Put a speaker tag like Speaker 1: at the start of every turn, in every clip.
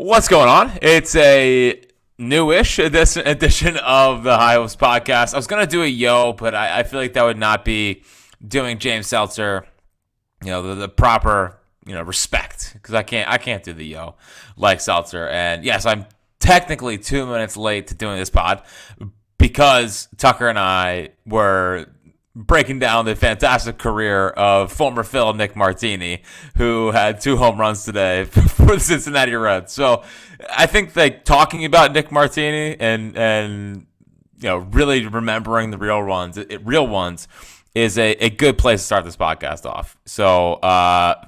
Speaker 1: What's going on? It's a newish edition of the High Hopes podcast. I was going to do a yo, but I feel like that would not be doing James Seltzer, the proper, respect, because I can't do the yo like Seltzer. And yes, I'm technically 2 minutes late to doing this pod because Tucker and I were breaking down the fantastic career of former Phil Nick Martini, who had 2 home runs today for the Cincinnati Reds. So I think that talking about Nick Martini and really remembering the real ones is a good place to start this podcast off. So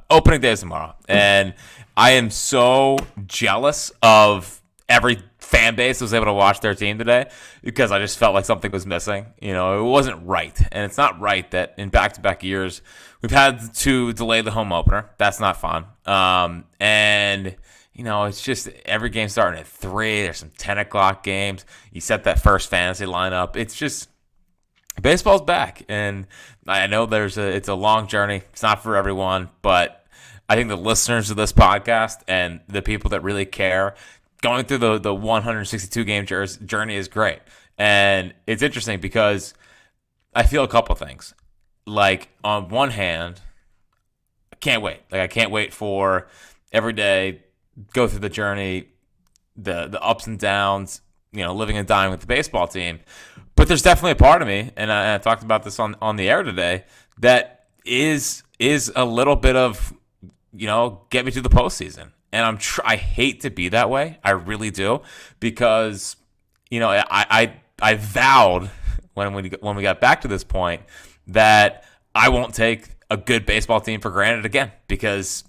Speaker 1: opening day is tomorrow, and I am so jealous of every fan base was able to watch their team today because I just felt like something was missing. It wasn't right. And it's not right that in back-to-back years we've had to delay the home opener. That's not fun. It's just every game starting at 3. There's some 10 o'clock games. You set that first fantasy lineup. It's just baseball's back. And I know it's a long journey. It's not for everyone, but I think the listeners of this podcast and the people that really care, going through the 162-game journey is great. And it's interesting because I feel a couple things. Like, on one hand, I can't wait. I can't wait for every day, go through the journey, the ups and downs, living and dying with the baseball team. But there's definitely a part of me, and I talked about this on the air today, that is a little bit of, get me to the postseason. And I hate to be that way. I really do, because I vowed when we got back to this point that I won't take a good baseball team for granted again, because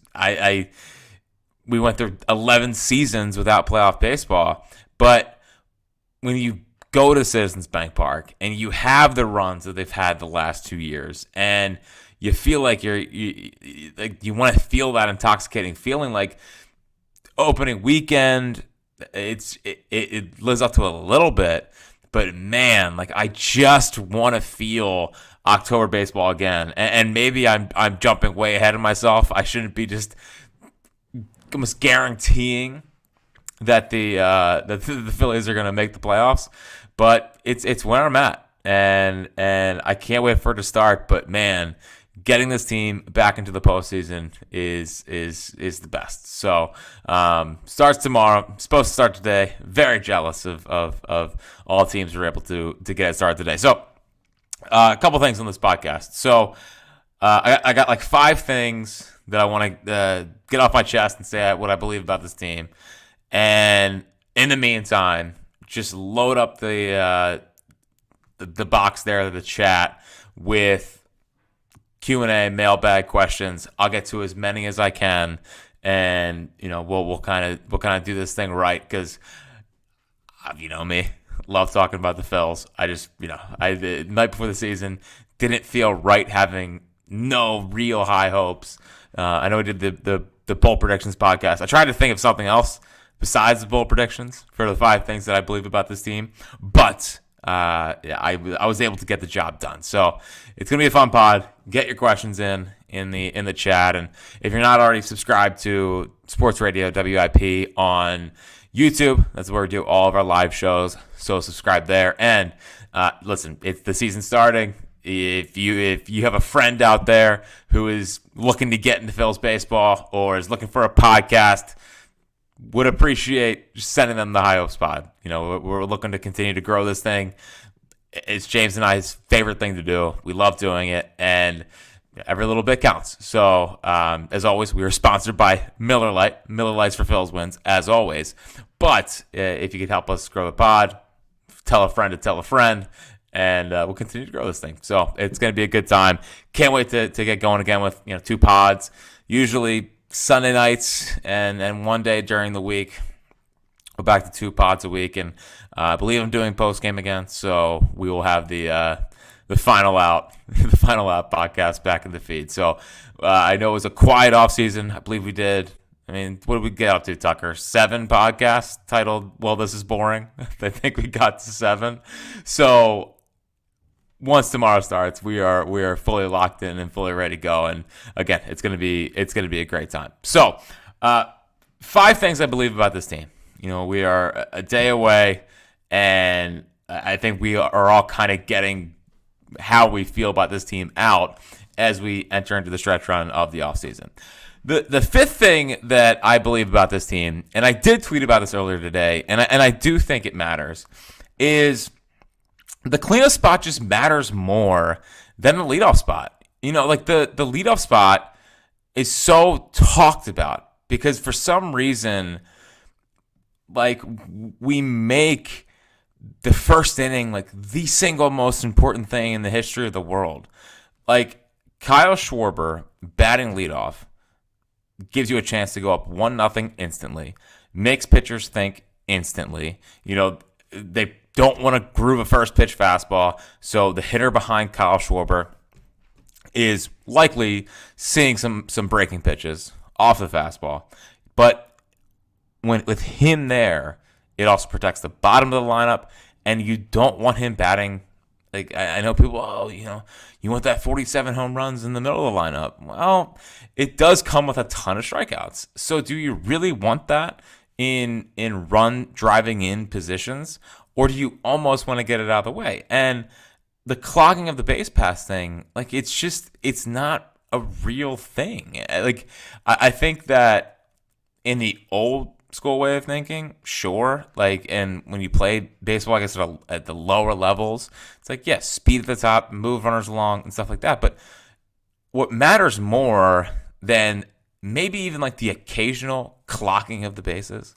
Speaker 1: we went through 11 seasons without playoff baseball. But when you go to Citizens Bank Park and you have the runs that they've had the last 2 years, and you feel like you want to feel that intoxicating feeling, like opening weekend, it lives up to a little bit, but man, I just want to feel October baseball again. And maybe I'm jumping way ahead of myself. I shouldn't be just almost guaranteeing that the Phillies are going to make the playoffs, but it's where I'm at, and I can't wait for it to start. But man, getting this team back into the postseason is the best. So starts tomorrow. Supposed to start today. Very jealous of all teams who are able to get it started today. So a couple things on this podcast. So I got 5 things that I want to get off my chest and say what I believe about this team. And in the meantime, just load up the box there, the chat, with Q&A, mailbag questions. I'll get to as many as I can, and we'll kind of do this thing right, because me, love talking about the Phils. I just the night before the season didn't feel right having no real high hopes. I know we did the bold predictions podcast. I tried to think of something else besides the bold predictions for the 5 things that I believe about this team, but I was able to get the job done. So it's gonna be a fun pod. Get your questions in the chat, and if you're not already subscribed to Sports Radio WIP on YouTube, that's where we do all of our live shows. So subscribe there. And listen, it's the season starting. If you have a friend out there who is looking to get into Phil's baseball or is looking for a podcast, would appreciate just sending them the High Hopes pod. We're looking to continue to grow this thing. It's James and I's favorite thing to do. We love doing it, and every little bit counts. So, as always, we are sponsored by Miller Lite. Miller Lites for Phil's wins, as always. But if you could help us grow the pod, tell a friend to tell a friend, and we'll continue to grow this thing. So it's going to be a good time. Can't wait to get going again with 2 pods. Usually Sunday nights and one day during the week. Go back to 2 pods a week, and I believe I'm doing post game again. So we will have the final out podcast back in the feed. So I know it was a quiet off season. I believe we did. I mean, what did we get up to, Tucker? 7 podcasts titled "Well, This Is Boring." I think we got to 7. So once tomorrow starts, we are fully locked in and fully ready to go. And again, it's gonna be a great time. So 5 things I believe about this team. We are a day away, and I think we are all kind of getting how we feel about this team out as we enter into the stretch run of the offseason. The 5th thing that I believe about this team, and I did tweet about this earlier today, and I do think it matters, is the cleanup spot just matters more than the leadoff spot. Like the leadoff spot is so talked about because for some reason, like, we make the first inning like the single most important thing in the history of the world. Like, Kyle Schwarber batting leadoff gives you a chance to go up 1-0 instantly, makes pitchers think instantly. They don't want to groove a first pitch fastball, so the hitter behind Kyle Schwarber is likely seeing some breaking pitches off the fastball. But with him there, it also protects the bottom of the lineup, and you don't want him batting. Like, I know people, you want that 47 home runs in the middle of the lineup. Well, it does come with a ton of strikeouts. So do you really want that in run driving in positions, or do you almost want to get it out of the way? And the clogging of the base pass thing, like, it's not a real thing. Like, I think that in the old school way of thinking, sure, like, and when you played baseball, I guess at the lower levels, it's like, yes, speed at the top, move runners along and stuff like that. But what matters more than maybe even like the occasional clocking of the bases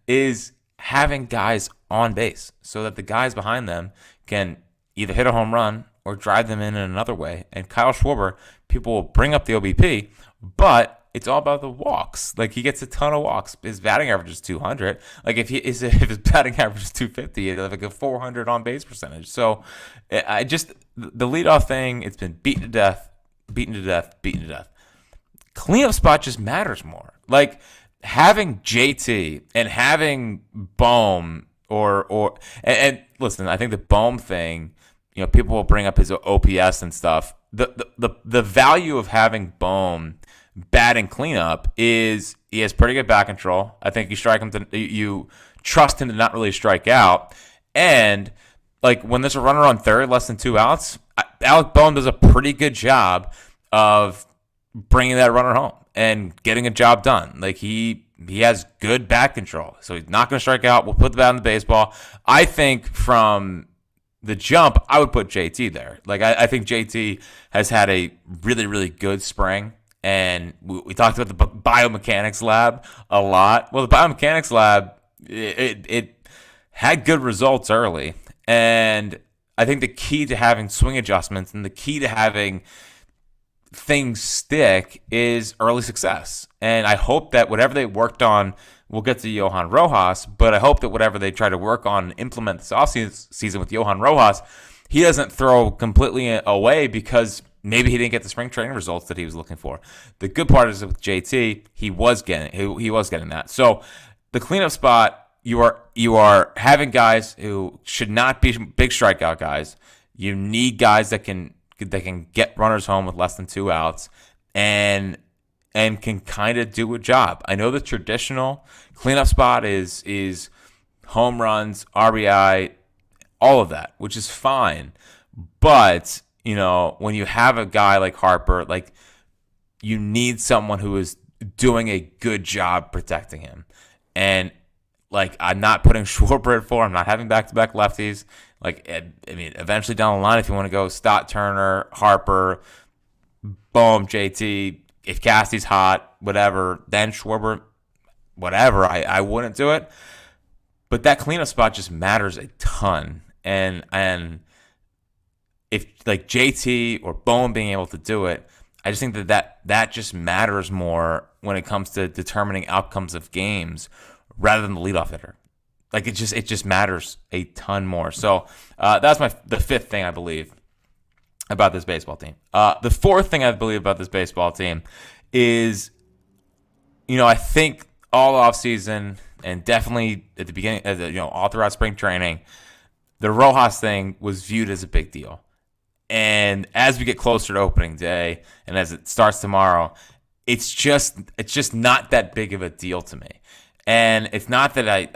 Speaker 1: is having guys on base so that the guys behind them can either hit a home run or drive them in another way. And Kyle Schwarber, people will bring up the OBP, but it's all about the walks. Like, he gets a ton of walks. His batting average is 200. Like, if his batting average is 250, he'd have like a 400 on base percentage. So the leadoff thing, it's been beaten to death. Cleanup spot just matters more. Like, having JT and having Bohm and listen, I think the Bohm thing, people will bring up his OPS and stuff. The value of having Bohm batting cleanup is he has pretty good bat control. I think you trust him to not really strike out. And like, when there's a runner on third, less than 2 outs, Alec Bohm does a pretty good job of bringing that runner home and getting a job done. Like, he has good bat control, so he's not going to strike out. We'll put the bat in the baseball. I think from the jump, I would put JT there. Like, I think JT has had a really, really good spring. And we talked about the biomechanics lab a lot. Well, the biomechanics lab, it had good results early. And I think the key to having swing adjustments and the key to having things stick is early success. And I hope that whatever they worked on, we'll get to Johan Rojas, but I hope that whatever they try to work on and implement this offseason with Johan Rojas, he doesn't throw completely away because maybe he didn't get the spring training results that he was looking for. The good part is with JT, he was getting that. So the cleanup spot, you are having guys who should not be big strikeout guys. You need guys that can get runners home with less than 2 outs and can kind of do a job. I know the traditional cleanup spot is home runs, RBI, all of that, which is fine. But when you have a guy like Harper, like, you need someone who is doing a good job protecting him. And, like, I'm not putting Schwarber at 4. I'm not having back-to-back lefties. Like, I mean, eventually down the line, if you want to go Stott, Turner, Harper, Bohm, JT, if Cassidy's hot, whatever, then Schwarber, whatever, I wouldn't do it. But that cleanup spot just matters a ton. And if, like, JT or Bohm being able to do it, I just think that just matters more when it comes to determining outcomes of games rather than the leadoff hitter. Like, it just matters a ton more. So that's the 5th thing I believe about this baseball team. The 4th thing I believe about this baseball team is, I think all offseason and definitely at the beginning, all throughout spring training, the Rojas thing was viewed as a big deal. And as we get closer to opening day and as it starts tomorrow, it's just not that big of a deal to me. And it's not that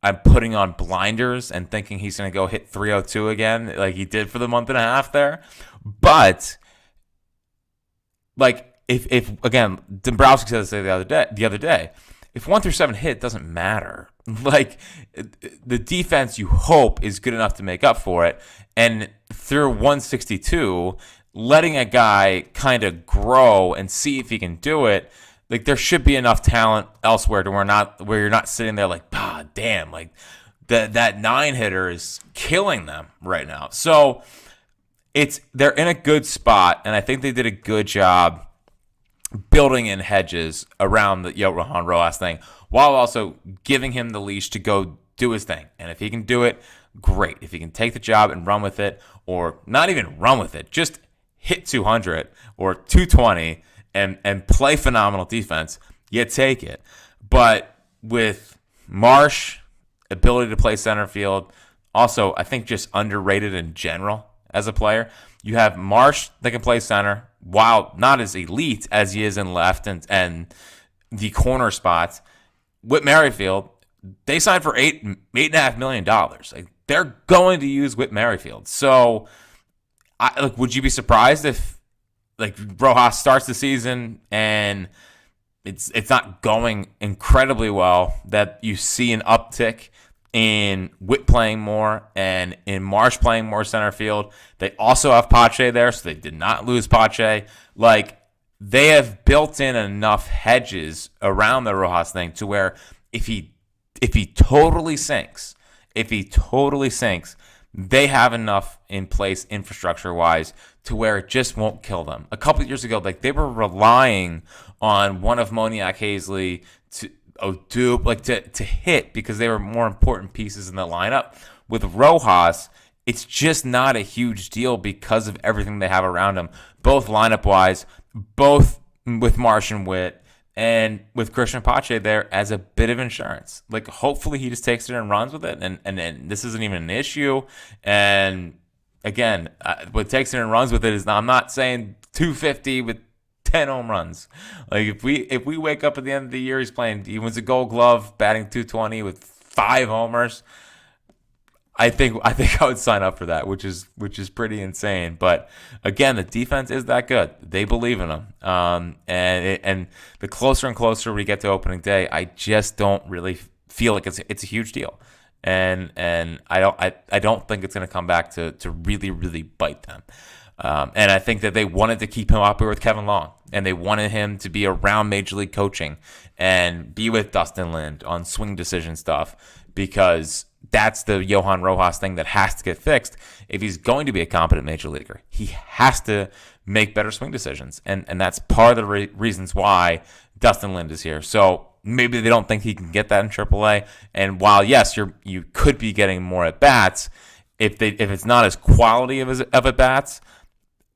Speaker 1: I'm putting on blinders and thinking he's going to go hit 302 again like he did for the month and a half there. But, like, if again, Dombrowski said this the other day, if 1 through 7 hit, it doesn't matter. Like, the defense you hope is good enough to make up for it. And through 162, letting a guy kind of grow and see if he can do it, like, there should be enough talent elsewhere to where you're not sitting there like, damn, like that 9-hitter is killing them right now. So they're in a good spot, and I think they did a good job building in hedges around the Johan Rojas thing, while also giving him the leash to go do his thing. And if he can do it, great. If he can take the job and run with it, or not even run with it, just hit 200 or 220 and play phenomenal defense, you take it. But with Marsh, ability to play center field, also I think just underrated in general as a player. You have Marsh that can play center, while not as elite as he is in left and the corner spots. Whit Merrifield, they signed for $8.5 million. Like, they're going to use Whit Merrifield. So, would you be surprised if like Rojas starts the season and it's not going incredibly well, that you see an uptick in Whit playing more and in Marsh playing more center field? They also have Pache there, so they did not lose Pache. Like, they have built in enough hedges around the Rojas thing to where if he totally sinks, they have enough in place infrastructure-wise to where it just won't kill them. A couple of years ago, like, they were relying on one of Moniak Hazley to hit because they were more important pieces in the lineup. With Rojas, it's just not a huge deal because of everything they have around him, both lineup-wise, both with Marsh and Whit, and with Christian Pache there as a bit of insurance. Like, hopefully he just takes it and runs with it, and this isn't even an issue. And again, what takes it and runs with it is, I'm not saying 250 with 10 home runs. Like, if we wake up at the end of the year, he wins a Gold Glove, batting 220 with 5 homers, I think I would sign up for that, which is pretty insane. But again, the defense is that good. They believe in them, and the closer and closer we get to opening day, I just don't really feel like it's a huge deal, and I don't think it's going to come back to really, really bite them. And I think that they wanted to keep him up here with Kevin Long, and they wanted him to be around Major League coaching and be with Dustin Lind on swing decision stuff, because that's the Johan Rojas thing that has to get fixed. If he's going to be a competent major leaguer, he has to make better swing decisions. And that's part of the reasons why Dustin Lind is here. So maybe they don't think he can get that in AAA. And while, yes, you could be getting more at-bats, if it's not as quality of at-bats,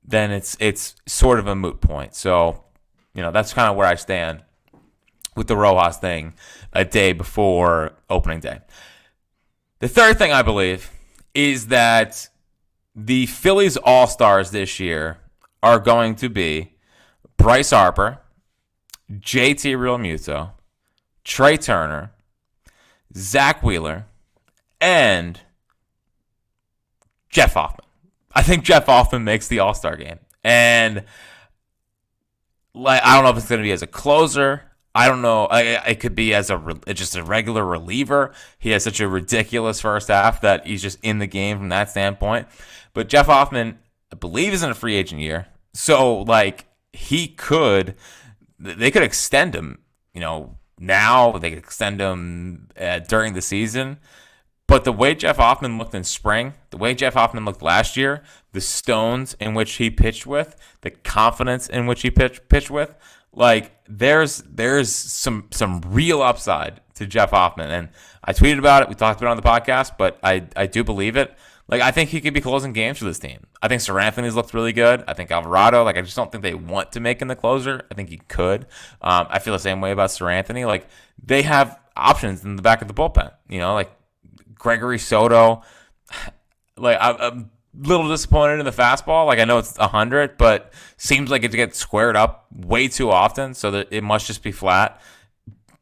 Speaker 1: then it's sort of a moot point. So, that's kind of where I stand with the Rojas thing a day before opening day. The third thing I believe is that the Phillies All-Stars this year are going to be Bryce Harper, JT Realmuto, Trey Turner, Zach Wheeler, and Jeff Hoffman. I think Jeff Hoffman makes the All-Star game. And I don't know if it's going to be as a closer. I don't know. It could be as just a regular reliever. He has such a ridiculous first half that he's just in the game from that standpoint. But Jeff Hoffman, I believe, is in a free agent year. So, they could extend him, now. They could extend him during the season. But the way Jeff Hoffman looked in spring, the way Jeff Hoffman looked last year, the stones in which he pitched with, the confidence in which he pitched with, there's some real upside to Jeff Hoffman. And I tweeted about it. We talked about it on the podcast, but I do believe it. I think he could be closing games for this team. I think Sir Anthony's looked really good. I think Alvarado, I just don't think they want to make him the closer. I think he could. I feel the same way about Sir Anthony. They have options in the back of the bullpen. Gregory Soto. I'm a little disappointed in the fastball. I know it's 100, but seems like it gets squared up way too often, so that it must just be flat.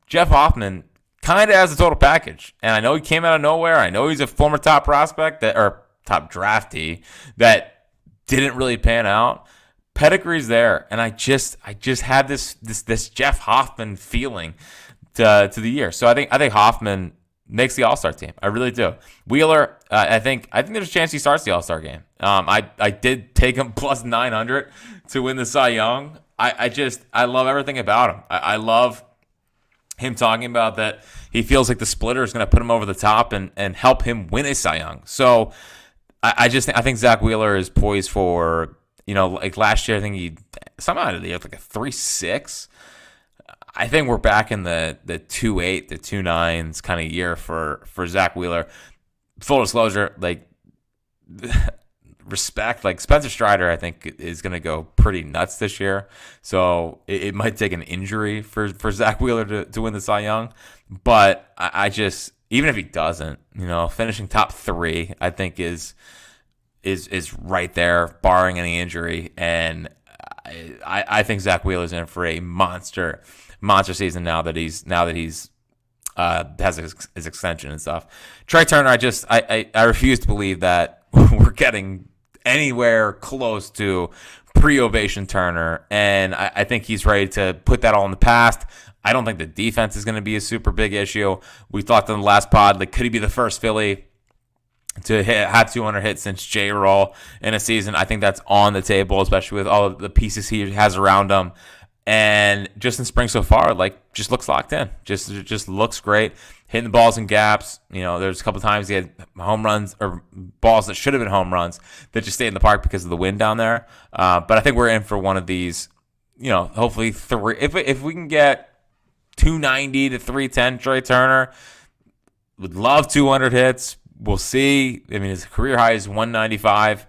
Speaker 1: Jeff Hoffman kind of has a total package. And I know he came out of nowhere. I know he's a former top prospect or top draftee that didn't really pan out. Pedigree's there, and I just had this Jeff Hoffman feeling to the year. So I think Hoffman makes the All-Star team. I really do. Wheeler, I think there's a chance he starts the All-Star game. I did take him plus 900 to win the Cy Young. I love everything about him. I love him talking about that he feels like the splitter is going to put him over the top and help him win a Cy Young. So I think Zach Wheeler is poised for, like last year, I think he somehow did like a 3.6. I think we're back in the 2.8 to 2.9s kind of year for Zach Wheeler. Full disclosure, like respect, like Spencer Strider, I think is going to go pretty nuts this year. So it might take an injury for Zach Wheeler to win the Cy Young. But I just, even if he doesn't, finishing top 3, I think is right there, barring any injury. And I think Zach Wheeler's in for a monster season now that he's has his extension and stuff. Trey Turner, I refuse to believe that we're getting anywhere close to pre-ovation Turner, and I think he's ready to put that all in the past. I don't think the defense is going to be a super big issue. We talked on the last pod, like, could he be the first Philly to have 200 hits since J-Roll in a season? I think that's on the table, especially with all of the pieces he has around him. And just in spring so far, like, just looks locked in. Just looks great. Hitting the balls in gaps. There's a couple times he had home runs or balls that should have been home runs that just stayed in the park because of the wind down there. But I think we're in for one of these, hopefully 3. If we can get 290 to 310 Trey Turner, would love 200 hits. We'll see. I mean, his career high is 195.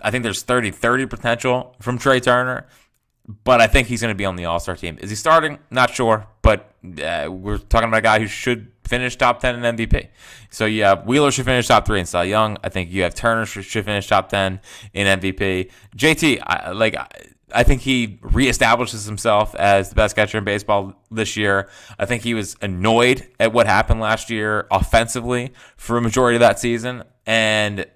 Speaker 1: I think there's 30-30 potential from Trey Turner. But I think he's going to be on the All-Star team. Is he starting? Not sure. But we're talking about a guy who should finish top 10 in MVP. So, yeah, Wheeler should finish top 3 in Cy Young. I think you have Turner should finish top 10 in MVP. JT, I think he reestablishes himself as the best catcher in baseball this year. I think he was annoyed at what happened last year offensively for a majority of that season. And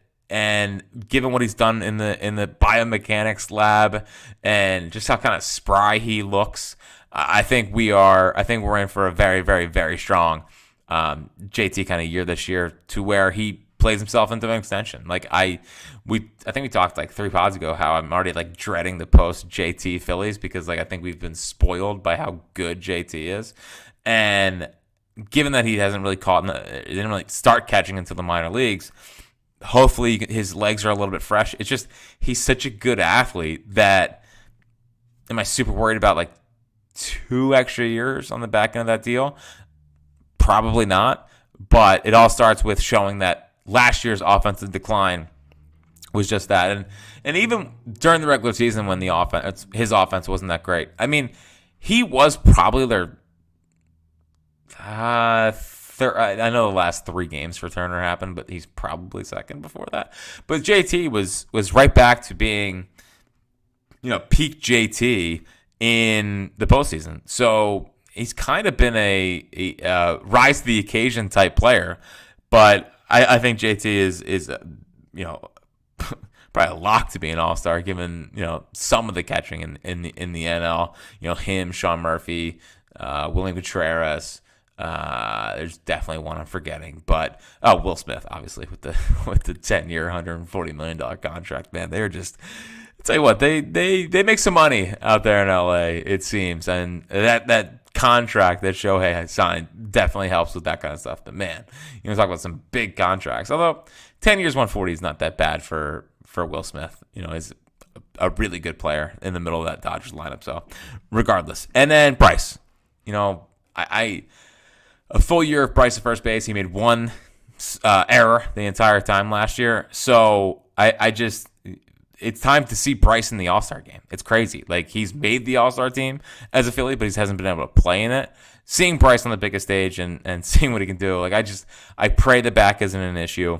Speaker 1: given what he's done in the biomechanics lab and just how kind of spry he looks, I think we're in for a very, very, very strong JT kind of year this year, to where he plays himself into an extension. Like I think we talked like 3 pods ago how I'm already like dreading the post JT Phillies, because like I think we've been spoiled by how good JT is. And given that he hasn't really he didn't really start catching into the minor leagues, hopefully his legs are a little bit fresh. It's just, he's such a good athlete that, am I super worried about like 2 extra years on the back end of that deal? Probably not. But it all starts with showing that last year's offensive decline was just that. And even during the regular season when his offense wasn't that great. I mean, he was probably their I know the last 3 games for Turner happened, but he's probably second before that. But JT was right back to being, peak JT in the postseason. So he's kind of been a rise to the occasion type player. But I think JT is probably a lock to be an All-Star, given some of the catching in the NL. Him, Sean Murphy, William Contreras. There's definitely one I'm forgetting, but Will Smith, obviously, with the 10-year, $140 million contract. Man, they're just, I'll tell you what, they make some money out there in LA, it seems, and that contract that Shohei had signed definitely helps with that kind of stuff. But man, talk about some big contracts. Although 10 years, 140 is not that bad for Will Smith. He's a really good player in the middle of that Dodgers lineup. So regardless, and then Bryce, a full year of Bryce at first base. He made 1 error the entire time last year. So it's time to see Bryce in the All-Star game. It's crazy. Like, he's made the All-Star team as a Philly, but he hasn't been able to play in it. Seeing Bryce on the biggest stage and seeing what he can do, like, I pray the back isn't an issue.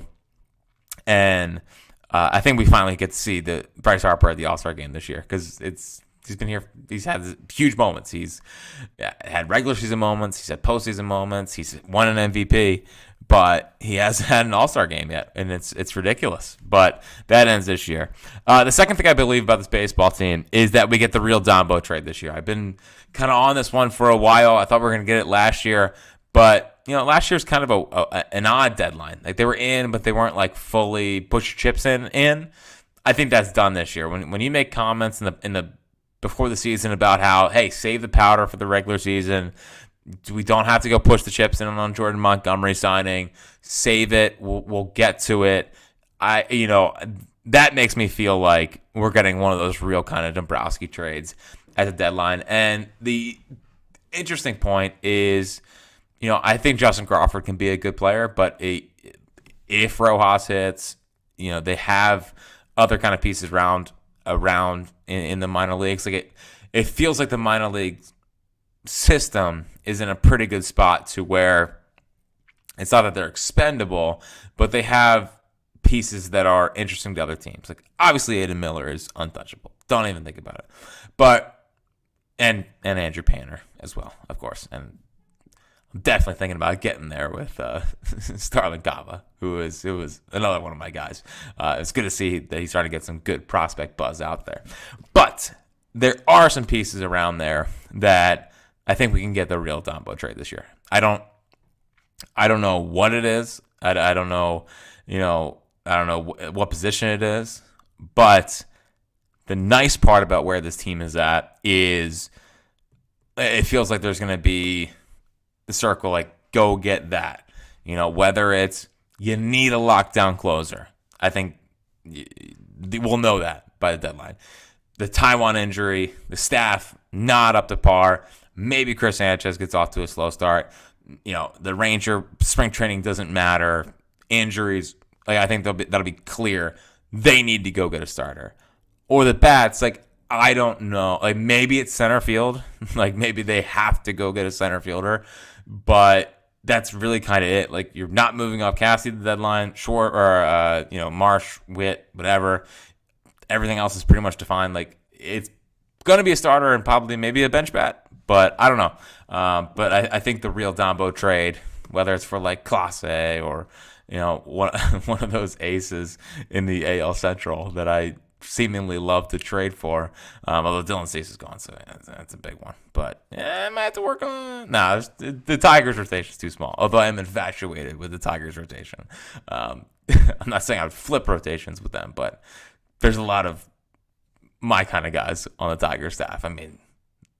Speaker 1: And I think we finally get to see the Bryce Harper at the All-Star game this year, because it's He's been here. He's had huge moments. He's had regular season moments. He's had postseason moments. He's won an MVP, but he hasn't had an All-Star game yet, and it's ridiculous. But that ends this year. The second thing I believe about this baseball team is that we get the real Dombo trade this year. I've been kind of on this one for a while. I thought we were going to get it last year, but last year's kind of an odd deadline. Like they were in, but they weren't like fully push chips in. I think that's done this year. When you make comments in the before the season about how, hey, save the powder for the regular season. We don't have to go push the chips in on Jordan Montgomery signing. Save it. We'll get to it. That makes me feel like we're getting one of those real kind of Dombrowski trades at the deadline. And the interesting point is, I think Justin Crawford can be a good player, but if Rojas hits, they have other kind of pieces around in the minor leagues. Like it feels like the minor league system is in a pretty good spot to where it's not that they're expendable, but they have pieces that are interesting to other teams. Like obviously Aiden Miller is untouchable. Don't even think about it. But and Andrew Painter as well, of course. And I'm definitely thinking about getting there with Starlin Cava, who was another one of my guys. It's good to see that he's starting to get some good prospect buzz out there. But there are some pieces around there that I think we can get the real Dombo trade this year. I don't know what it is. I don't know, I don't know what position it is. But the nice part about where this team is at is it feels like there's going to be the circle, like go get that. Whether it's you need a lockdown closer. I think we'll know that by the deadline. The Taiwan injury, the staff not up to par. Maybe Chris Sanchez gets off to a slow start. The Ranger spring training doesn't matter. Injuries, like I think that'll be clear. They need to go get a starter. Or the bats, like I don't know. Like maybe it's center field. Like maybe they have to go get a center fielder. But that's really kind of it. Like you're not moving off Cassidy the deadline, Short or Marsh, Witt, whatever. Everything else is pretty much defined. Like it's gonna be a starter and probably maybe a bench bat, but I don't know. But I think the real Dombo trade, whether it's for like Clase or one of those aces in the AL Central that I seemingly love to trade for. Although Dylan Cease is gone, so that's a big one. But I might have to work on it. Nah, the Tigers rotation is too small. Although I'm infatuated with the Tigers rotation. I'm not saying I would flip rotations with them, but there's a lot of my kind of guys on the Tigers staff. I mean,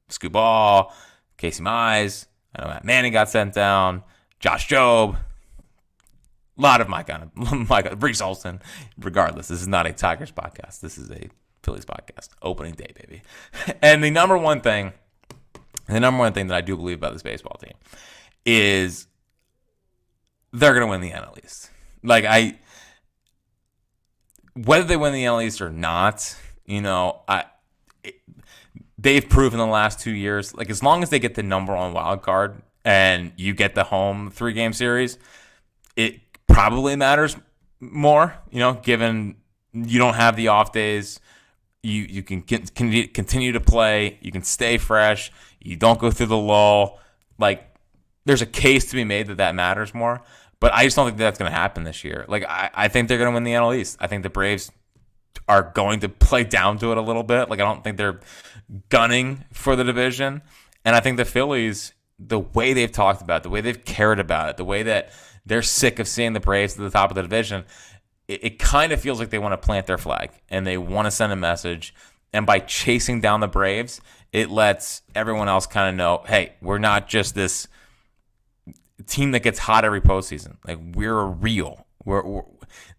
Speaker 1: Scoop Ball, Casey Mize, I know Matt Manning got sent down, Josh Jobe. A lot of my kind of Reese Olson. Regardless, this is not a Tigers podcast. This is a Phillies podcast. Opening day, baby. And the number one thing that I do believe about this baseball team is they're going to win the NL East. Like whether they win the NL East or not, they've proven the last 2 years. Like as long as they get the number one wild card and you get the home 3-game series, it probably matters more, given you don't have the off days. You can continue to play. You can stay fresh. You don't go through the lull. Like, there's a case to be made that matters more. But I just don't think that's going to happen this year. Like, I think they're going to win the NL East. I think the Braves are going to play down to it a little bit. Like, I don't think they're gunning for the division. And I think the Phillies, the way they've talked about it, the way they've cared about it, the way that they're sick of seeing the Braves at the top of the division, it kind of feels like they want to plant their flag and they want to send a message. And by chasing down the Braves, it lets everyone else kind of know, hey, we're not just this team that gets hot every postseason. Like, we're real.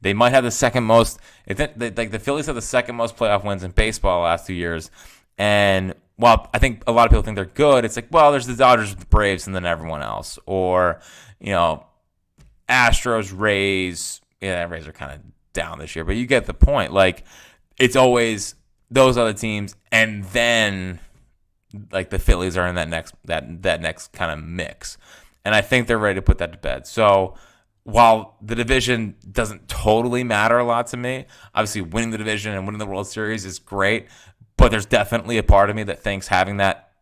Speaker 1: They might have the second most. Like the Phillies have the second most playoff wins in baseball the last 2 years. And while I think a lot of people think they're good, it's like, well, there's the Dodgers, the Braves, and then everyone else. Or, Astros, Rays. Yeah, Rays are kind of down this year, but you get the point. Like, it's always those other teams, and then like the Phillies are in that next kind of mix. And I think they're ready to put that to bed. So while the division doesn't totally matter a lot to me, obviously winning the division and winning the World Series is great, But there's definitely a part of me that thinks having that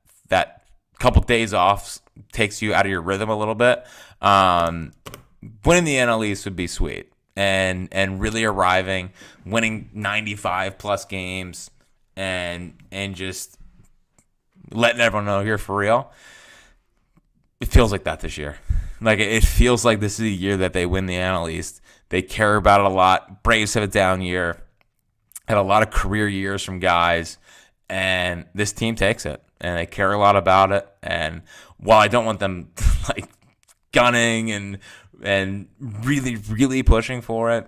Speaker 1: couple days off takes you out of your rhythm a little bit. Winning the NL East would be sweet, and really arriving, winning 95 plus games, and just letting everyone know you're for real. It feels like that this year. Like, it feels like this is a year that they win the NL East. They care about it a lot. Braves have a down year. Had a lot of career years from guys, and this team takes it, and they care a lot about it. And while I don't want them like gunning and really, really pushing for it,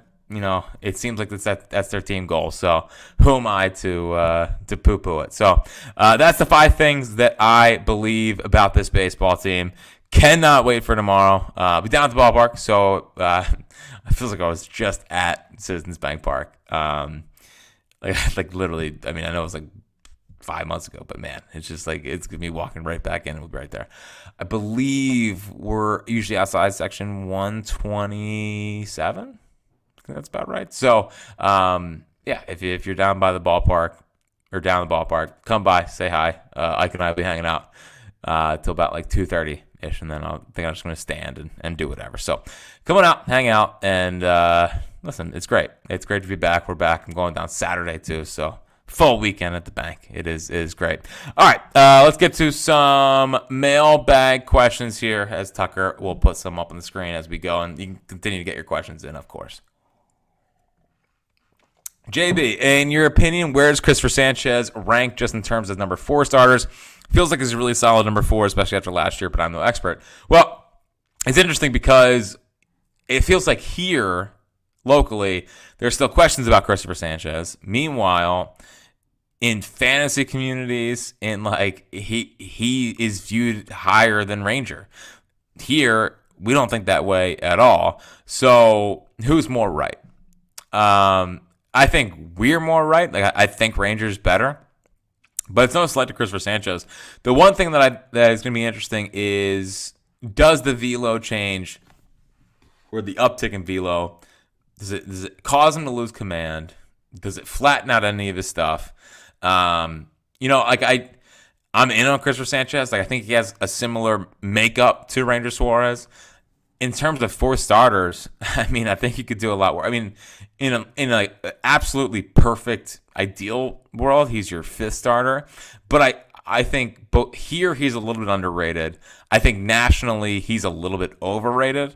Speaker 1: it seems like that's their team goal. So who am I to poo-poo it? So that's the 5 things that I believe about this baseball team. Cannot wait for tomorrow. I'll be down at the ballpark, so it feels like I was just at Citizens Bank Park. Like literally, I mean, I know it was like 5 months ago, but man, it's just like it's gonna be walking right back in. We'll be right there. I believe we're usually outside section 127. I think that's about right. So, yeah, if you're down by the ballpark or down the ballpark, come by, say hi. Ike and I will be hanging out till about like 2:30 ish, and then I'm just gonna stand and do whatever. So, come on out, hang out, and listen, it's great. It's great to be back. We're back. I'm going down Saturday too, so full weekend at the bank. It is great. All right, let's get to some mailbag questions here, as Tucker will put some up on the screen as we go, and you can continue to get your questions in, of course. JB, in your opinion, where does Christopher Sanchez rank just in terms of number 4 starters? Feels like he's a really solid number 4, especially after last year, but I'm no expert. Well, it's interesting because it feels like here, locally, there's still questions about Christopher Sanchez. Meanwhile, in fantasy communities, he is viewed higher than Ranger. Here, we don't think that way at all. So, who's more right? I think we're more right. Like, I think Ranger's better. But it's no slight to Christopher Sanchez. The one thing that is going to be interesting is, does the velo change, or the uptick in velo, does it cause him to lose command? Does it flatten out any of his stuff? I'm in on Christopher Sanchez. Like, I think he has a similar makeup to Ranger Suarez. In terms of 4 starters, I mean, I think he could do a lot more. I mean, in an absolutely perfect, ideal world, he's your 5th starter. But I think both here he's a little bit underrated. I think nationally he's a little bit overrated.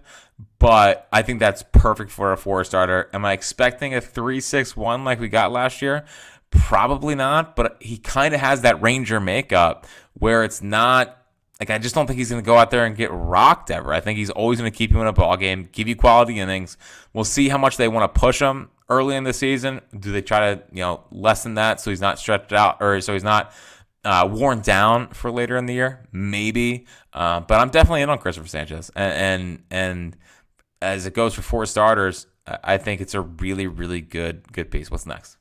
Speaker 1: But I think that's perfect for a 4 starter. Am I expecting a 3-6-1 like we got last year? Probably not. But he kind of has that Ranger makeup where it's not. Like, I just don't think he's going to go out there and get rocked ever. I think he's always going to keep you in a ball game, give you quality innings. We'll see how much they want to push him early in the season. Do they try to, lessen that so he's not stretched out, or so he's not worn down for later in the year? Maybe. But I'm definitely in on Christopher Sanchez. And as it goes for 4 starters, I think it's a really, really good piece. What's next?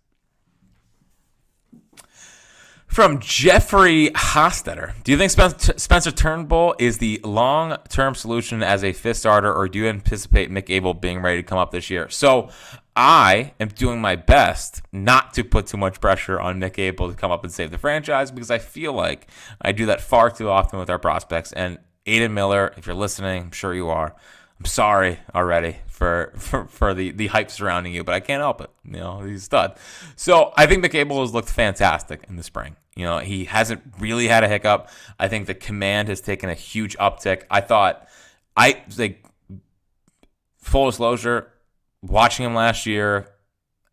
Speaker 1: From Jeffrey Hostetter, do you think Spencer Turnbull is the long-term solution as a 5th starter, or do you anticipate Mick Abel being ready to come up this year? So I am doing my best not to put too much pressure on Mick Abel to come up and save the franchise, because I feel like I do that far too often with our prospects. And Aiden Miller, if you're listening, I'm sure you are, I'm sorry already for the hype surrounding you, but I can't help it. He's a stud. So I think Mick Abel has looked fantastic in the spring. He hasn't really had a hiccup. I think the command has taken a huge uptick. Full disclosure, watching him last year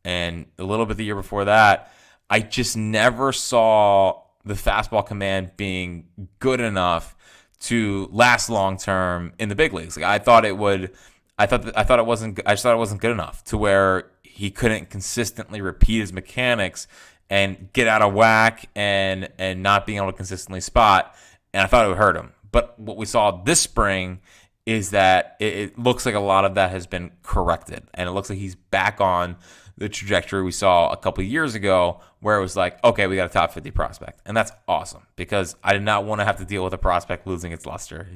Speaker 1: and a little bit the year before that, I just never saw the fastball command being good enough to last long term in the big leagues. Like, I thought it would. I just thought it wasn't good enough to where he couldn't consistently repeat his mechanics and get out of whack and not being able to consistently spot. And I thought it would hurt him. But what we saw this spring is that it looks like a lot of that has been corrected, and it looks like he's back on the trajectory we saw a couple of years ago, where it was like, okay, we got a top 50 prospect. And that's awesome, because I did not want to have to deal with a prospect losing its luster.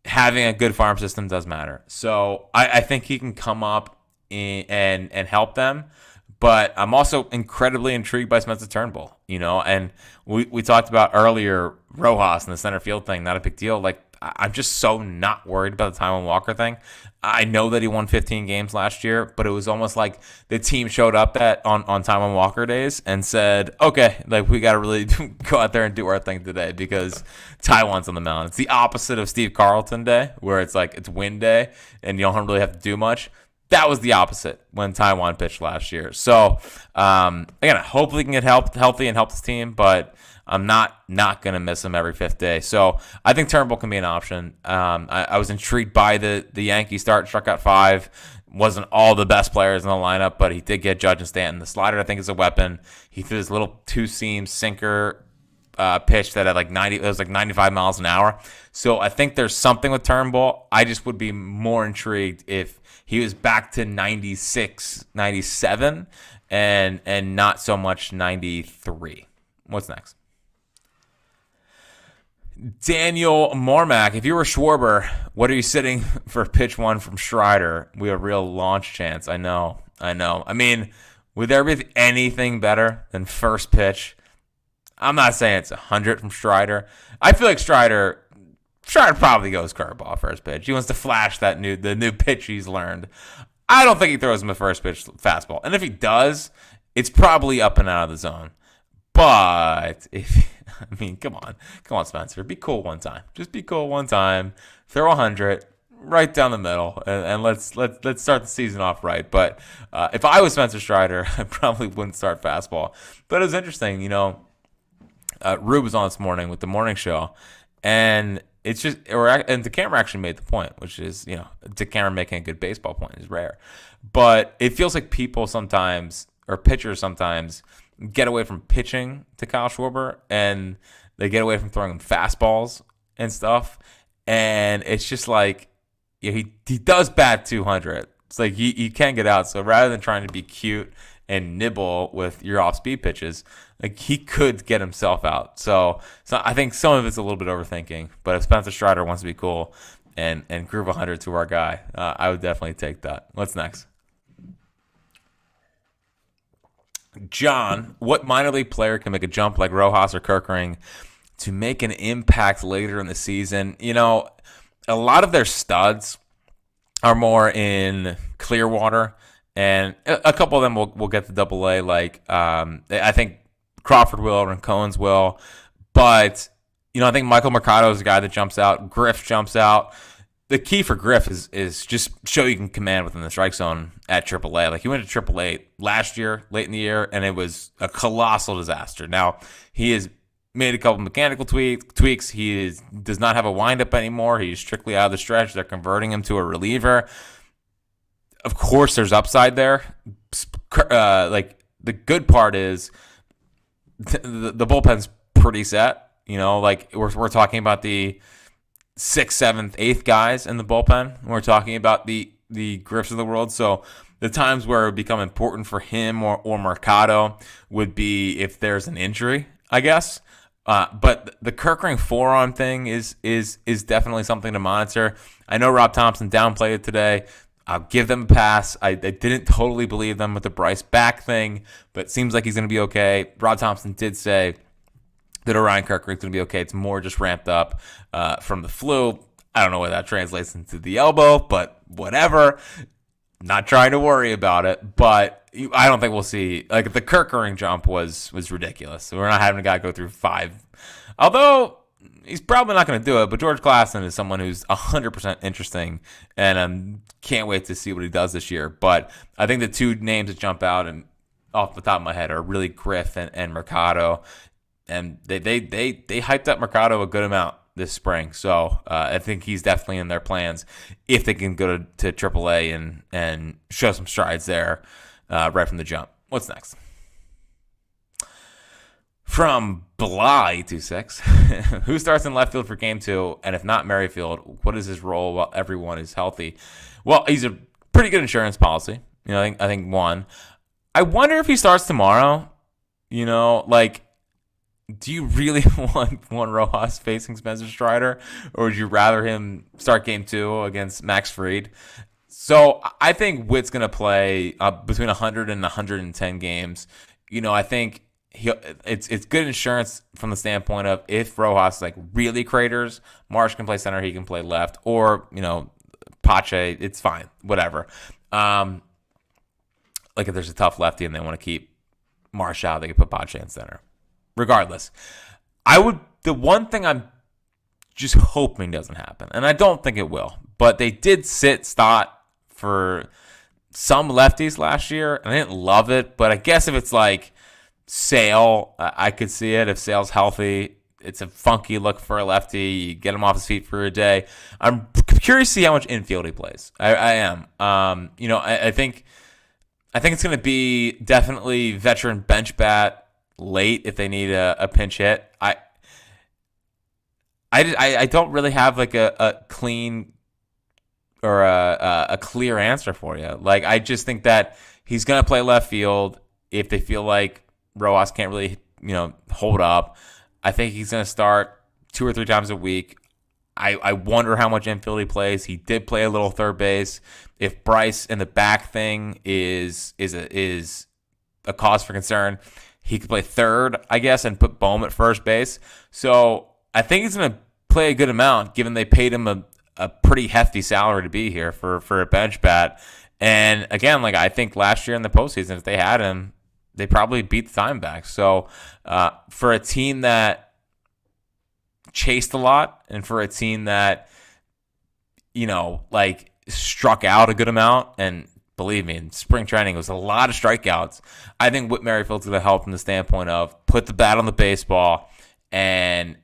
Speaker 1: Having a good farm system does matter. So I think he can come up and help them. But I'm also incredibly intrigued by Spencer Turnbull, and we talked about earlier Rojas and the center field thing, not a big deal. Like, I'm just so not worried about the Taijuan Walker thing. I know that he won 15 games last year, but it was almost like the team showed up on Taijuan Walker days and said, okay, like, we got to really go out there and do our thing today because Taijuan's on the mound. It's the opposite of Steve Carlton Day, where it's like it's win day and you don't really have to do much. That was the opposite when Taijuan pitched last year. So, again, hopefully he can get healthy and help this team, but I'm not going to miss him every fifth day. So I think Turnbull can be an option. I was intrigued by the Yankee start, struck out 5. Wasn't all the best players in the lineup, but he did get Judge and Stanton. The slider, I think, is a weapon. He threw this little two-seam sinker pitch that had it was like 95 miles an hour. So I think there's something with Turnbull. I just would be more intrigued if he was back to 96, 97, and not so much 93. What's next? Daniel Mormack, if you were Schwarber, what are you sitting for pitch 1 from Strider? We have a real launch chance. I know. I mean, would there be anything better than first pitch? I'm not saying it's 100 from Strider. I feel like Strider probably goes curveball first pitch. He wants to flash the new pitch he's learned. I don't think he throws him a first pitch fastball. And if he does, it's probably up and out of the zone. But come on, Spencer, be cool one time. Just be cool one time. Throw 100 right down the middle, and let's start the season off right. But if I was Spencer Strider, I probably wouldn't start fastball. But it was interesting, Rube was on this morning with the morning show, and it's just, and DeCamera actually made the point, which is, DeCamera making a good baseball point is rare. But it feels like people sometimes, or pitchers sometimes, get away from pitching to Kyle Schwarber, and they get away from throwing him fastballs and stuff. And it's just like, he does bat 200. It's like he can get out. So rather than trying to be cute and nibble with your off-speed pitches, like, he could get himself out. So I think some of it's a little bit overthinking. But if Spencer Strider wants to be cool and groove 100 to our guy, I would definitely take that. What's next? John, what minor league player can make a jump like Rojas or Kerkering to make an impact later in the season? A lot of their studs are more in Clearwater, and a couple of them will get to Double-A. Like, I think Crawford will, Rincones will, but I think Michael Mercado is a guy that jumps out. Griff jumps out. The key for Griff is just show you can command within the strike zone at AAA. Like, he went to AAA last year, late in the year, and it was a colossal disaster. Now, he has made a couple mechanical tweaks. He does not have a windup anymore. He's strictly out of the stretch. They're converting him to a reliever. Of course, there's upside there. The good part is the bullpen's pretty set. Like, we're talking about the 6th, 7th, 8th guys in the bullpen. We're talking about the Griffs of the world. So the times where it would become important for him or Mercado would be if there's an injury, I guess. But the Kerkering forearm thing is definitely something to monitor. I know Rob Thompson downplayed it today. I'll give them a pass. I didn't totally believe them with the Bryce back thing, but it seems like he's going to be okay. Rob Thompson did say that Orion Kerkering's going to be okay. It's more just ramped up from the flu. I don't know whether that translates into the elbow, but whatever. Not trying to worry about it, but I don't think we'll see. Like, the Kerkering jump was ridiculous. We're not having a guy go through 5. Although he's probably not going to do it, but George Klassen is someone who's 100% interesting, and can't wait to see what he does this year. But I think the two names that jump out and off the top of my head are really Griff and Mercado, and they hyped up Mercado a good amount this spring. So I think he's definitely in their plans if they can go to AAA and show some strides there right from the jump. What's next? From Bly26, who starts in left field for game 2? And if not Merrifield, what is his role while everyone is healthy? Well, he's a pretty good insurance policy. I think 1. I wonder if he starts tomorrow. Do you really want Juan Rojas facing Spencer Strider, or would you rather him start game 2 against Max Fried? So I think Witt's going to play between 100 and 110 games. I think it's good insurance from the standpoint of if Rojas really craters, Marsh can play center, he can play left, or Pache, it's fine, whatever. If there's a tough lefty and they want to keep Marsh out, they can put Pache in center. Regardless, the one thing I'm just hoping doesn't happen, and I don't think it will, but they did sit Stott for some lefties last year, and I didn't love it, but I guess if it's Sale, I could see it. If Sale's healthy, it's a funky look for a lefty. You get him off his feet for a day. I'm curious to see how much infield he plays. I am. I think it's going to be definitely veteran bench bat late if they need a pinch hit. I don't really have a clean or a clear answer for you. I just think that he's going to play left field if they feel like Rojas can't really, hold up. I think he's going to start 2 or 3 times a week. I wonder how much infield he plays. He did play a little third base. If Bryce in the back thing is a cause for concern, he could play third, I guess, and put Bohm at first base. So I think he's going to play a good amount, given they paid him a pretty hefty salary to be here for a bench bat. And again, I think last year in the postseason, if they had him, they probably beat the Diamondbacks. So for a team that chased a lot, and for a team that struck out a good amount, and believe me, in spring training it was a lot of strikeouts, I think Whit Merrifield's going to help from the standpoint of put the bat on the baseball and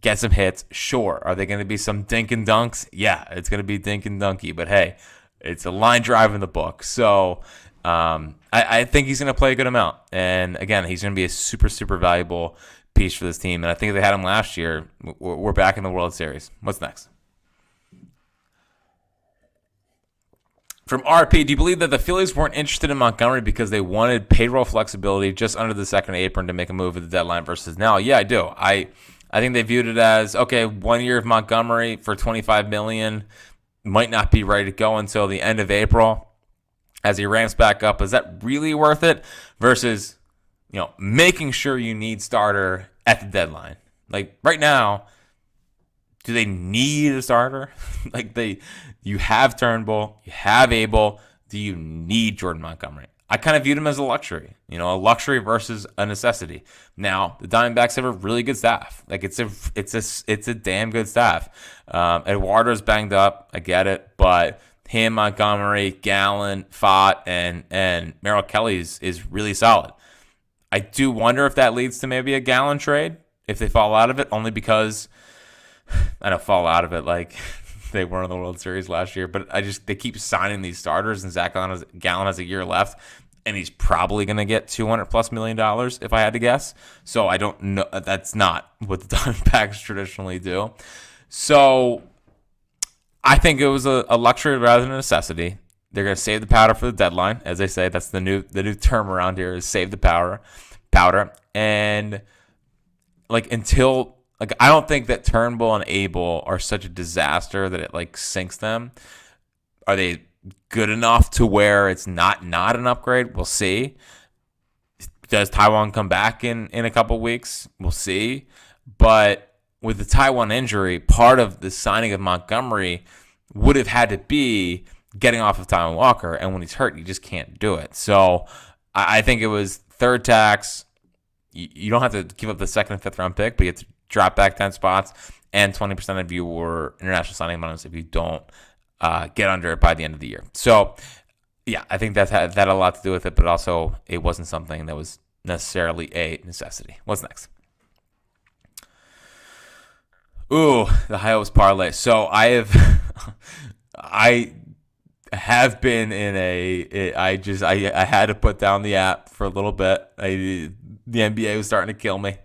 Speaker 1: get some hits. Sure, are they going to be some dink and dunks? Yeah, it's going to be dink and dunky, but hey, it's a line drive in the book. So I think he's going to play a good amount. And again, he's going to be a super, super valuable piece for this team. And I think if they had him last year, we're back in the World Series. What's next? From RP, do you believe that the Phillies weren't interested in Montgomery because they wanted payroll flexibility just under the second apron to make a move at the deadline versus now? Yeah, I do. I think they viewed it as, okay, 1 year of Montgomery for $25 million might not be ready to go until the end of April. As he ramps back up, is that really worth it? Versus, making sure you need starter at the deadline. Right now, do they need a starter? You have Turnbull, you have Abel. Do you need Jordan Montgomery? I kind of viewed him as a luxury, a luxury versus a necessity. Now, the Diamondbacks have a really good staff. It's a damn good staff. Eduardo's banged up, I get it, but him, Montgomery, Gallen, Fott, and Merrill Kelly is really solid. I do wonder if that leads to maybe a Gallen trade if they fall out of it, only because I don't fall out of it they were in the World Series last year, but they keep signing these starters, and Zach Gallen has a year left, and he's probably going to get $200+ million if I had to guess. So I don't know. That's not what the Diamondbacks traditionally do. So I think it was a luxury rather than a necessity. They're going to save the powder for the deadline, as they say. That's the new term around here is save the powder. And until I don't think that Turnbull and Abel are such a disaster that it sinks them. Are they good enough to where it's not an upgrade? We'll see. Does Taiwan come back in a couple weeks? We'll see. But with the Taiwan injury, part of the signing of Montgomery would have had to be getting off of Taiwan Walker, and when he's hurt, you just can't do it. So I think it was third tax. You don't have to give up the second and fifth round pick, but you have to drop back 10 spots, and 20% of you were international signing bonus if you don't get under it by the end of the year. So, yeah, I think that had a lot to do with it, but also it wasn't something that was necessarily a necessity. What's next? Ooh, the highest parlay. So I have been in I had to put down the app for a little bit. The NBA was starting to kill me.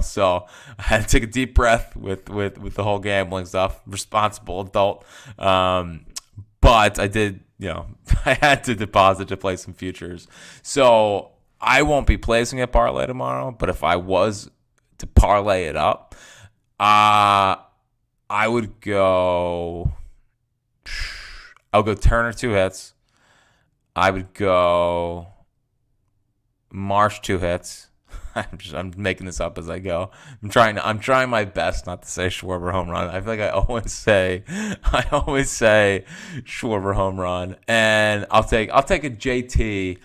Speaker 1: So I had to take a deep breath with the whole gambling stuff. Responsible adult. But I did, I had to deposit to play some futures. So I won't be placing a parlay tomorrow, but if I was to parlay it up, I would go I'll go Turner 2 hits. I would go Marsh 2 hits. I'm making this up as I go. I'm trying my best not to say Schwarber home run. I feel like I always say Schwarber home run, and I'll take a JT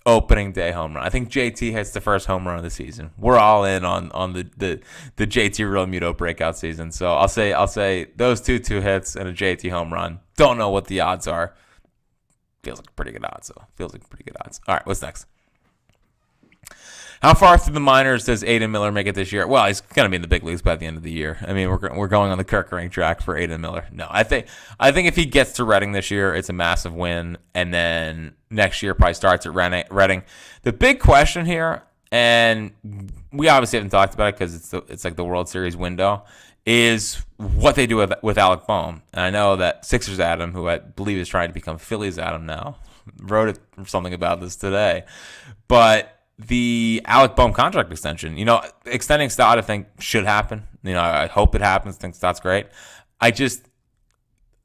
Speaker 1: opening day home run. I think JT hits the first home run of the season. We're all in on the JT Realmuto breakout season. So I'll say those two hits and a JT home run. Don't know what the odds are. Feels like pretty good odds though. All right, what's next? How far through the minors does Aiden Miller make it this year? Well, he's going to be in the big leagues by the end of the year. I mean, we're going on the Kirkering track for Aiden Miller. No, I think if he gets to Reading this year, it's a massive win, and then next year probably starts at Reading. The big question here, and we obviously haven't talked about it because it's like the World Series window, is what they do with Alec Bohm. And I know that Sixers Adam, who I believe is trying to become Phillies Adam now, wrote something about this today, but the Alec Bohm contract extension, extending Stott, I think should happen. I hope it happens. I think Stott's great. I just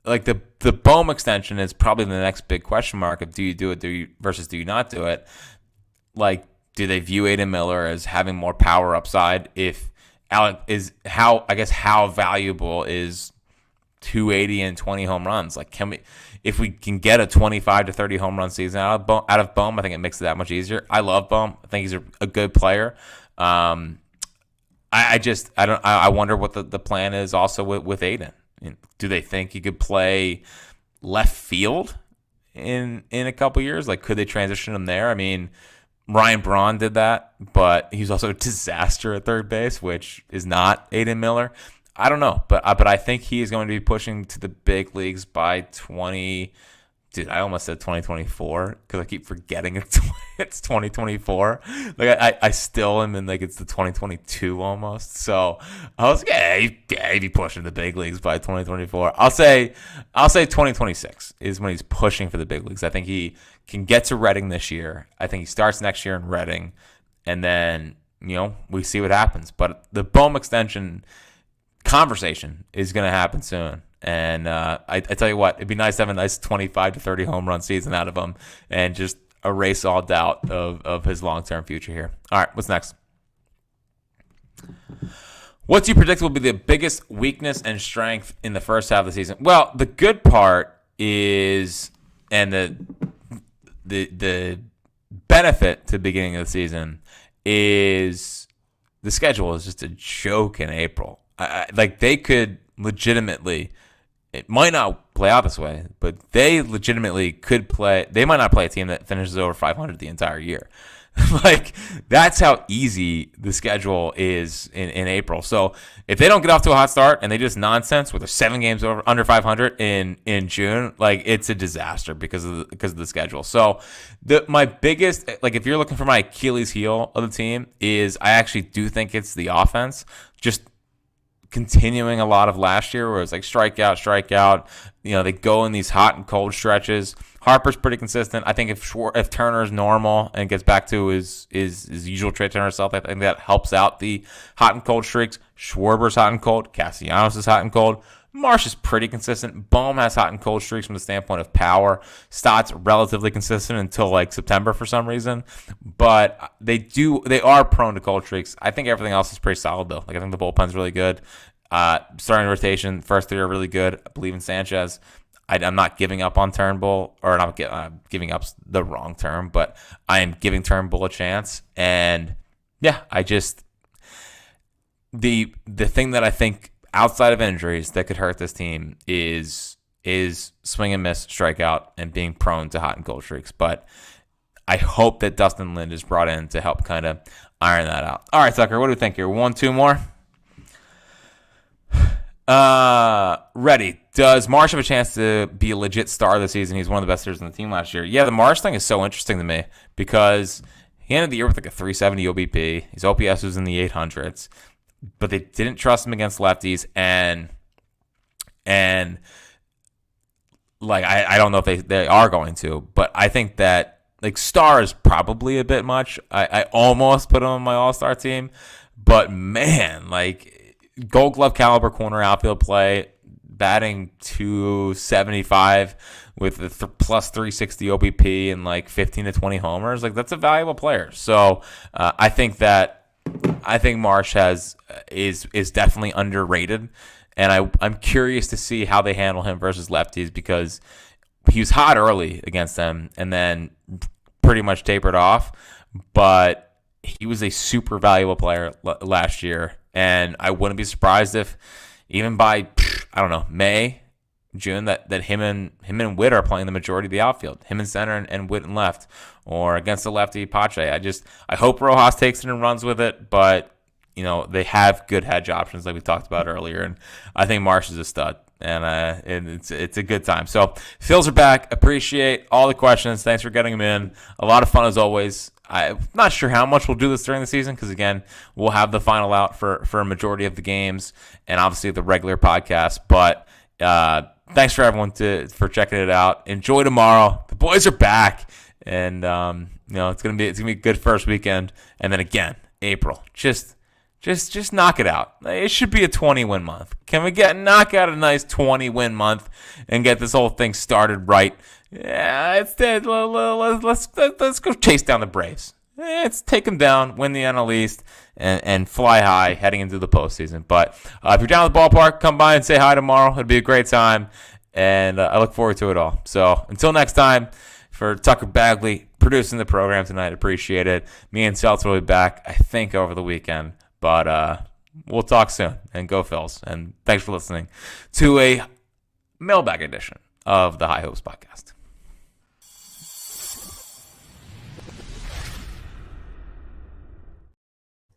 Speaker 1: like the Bohm extension is probably the next big question mark of do you do it versus do you not do it? Like, do they view Aiden Miller as having more power upside? If Alec is how valuable is 280 and 20 home runs? Like, if we can get a 25 to 30 home run season out of Bohm, I think it makes it that much easier. I love Bohm. I think he's a good player. I wonder what the plan is also with Aiden. Do they think he could play left field in a couple years? Like, could they transition him there? I mean, Ryan Braun did that, but he's also a disaster at third base, which is not Aiden Miller. I don't know, but I think he is going to be pushing to the big leagues by 20. Dude, I almost said 2024 because I keep forgetting it's 2024. Like I still am in like it's the 2022 almost. So I was he'd be pushing the big leagues by 2024. I'll say 2026 is when he's pushing for the big leagues. I think he can get to Reading this year. I think he starts next year in Reading, and then we see what happens. But the Bohm extension conversation is going to happen soon. And I tell you what, it'd be nice to have a nice 25 to 30 home run season out of him and just erase all doubt of his long-term future here. All right, what's next? What do you predict will be the biggest weakness and strength in the first half of the season? Well, the good part is, and the benefit to the beginning of the season is the schedule is just a joke in April. Like they could legitimately, it might not play out this way, but they legitimately could play. They might not play a team that finishes over 500 the entire year. Like that's how easy the schedule is in April. So if they don't get off to a hot start and they just nonsense with their 7 games under 500 in June, like it's a disaster because of the schedule. So my biggest, like if you're looking for my Achilles heel of the team, is I actually do think it's the offense. Just continuing a lot of last year where it was like strikeout. They go in these hot and cold stretches. Harper's pretty consistent. I think if Turner's normal and gets back to his usual Trey Turner self, I think that helps out the hot and cold streaks. Schwarber's hot and cold. Castellanos is hot and cold. Marsh is pretty consistent. Bohm has hot and cold streaks from the standpoint of power. Stott's relatively consistent until like September for some reason. But they are prone to cold streaks. I think everything else is pretty solid though. Like I think the bullpen's really good. Starting rotation, first 3 are really good. I believe in Sanchez. I'm not giving up on Turnbull, or not giving up the wrong term, but I am giving Turnbull a chance. And yeah, the thing that I think outside of injuries that could hurt this team is swing and miss, strikeout, and being prone to hot and cold streaks. But I hope that Dustin Lind is brought in to help kind of iron that out. All right, Tucker, what do we think here? 1, 2 more? Ready. Does Marsh have a chance to be a legit star this season? He's one of the best hitters on the team last year. Yeah, the Marsh thing is so interesting to me because he ended the year with like a 370 OBP. His OPS was in the 800s, but they didn't trust him against lefties, and like I don't know if they are going to, but I think that like star is probably a bit much. I almost put him on my all-star team, but man, like Gold Glove caliber corner outfield play, batting 275 with a plus 360 OBP and like 15 to 20 homers. Like, that's a valuable player. So I think Marsh is definitely underrated, and I'm curious to see how they handle him versus lefties, because he was hot early against them and then pretty much tapered off. But he was a super valuable player last year, and I wouldn't be surprised if even by, I don't know, May, June, that him and Witt are playing the majority of the outfield. Him in center and Witt in left, or against the lefty Pache. I hope Rojas takes it and runs with it, but they have good hedge options like we talked about earlier, and I think Marsh is a stud, and it's a good time. So Phils are back. Appreciate all the questions. Thanks for getting them in. A lot of fun as always. I'm not sure how much we'll do this during the season, because, again, we'll have the final out for a majority of the games and obviously the regular podcast. But thanks for everyone for checking it out. Enjoy tomorrow. The boys are back, and it's gonna be a good first weekend. And then again, April. Just knock it out. It should be a 20-win month. Can we knock out a nice 20-win month and get this whole thing started right? Yeah, let's go chase down the Braves. Let's take them down, win the NL East, and fly high heading into the postseason. But if you're down at the ballpark, come by and say hi tomorrow. It'll be a great time, and I look forward to it all. So until next time, for Tucker Bagley producing the program tonight, appreciate it. Me and Celts will be back, I think, over the weekend. But we'll talk soon, and go Phils. And thanks for listening to a Mailbag edition of the High Hopes Podcast.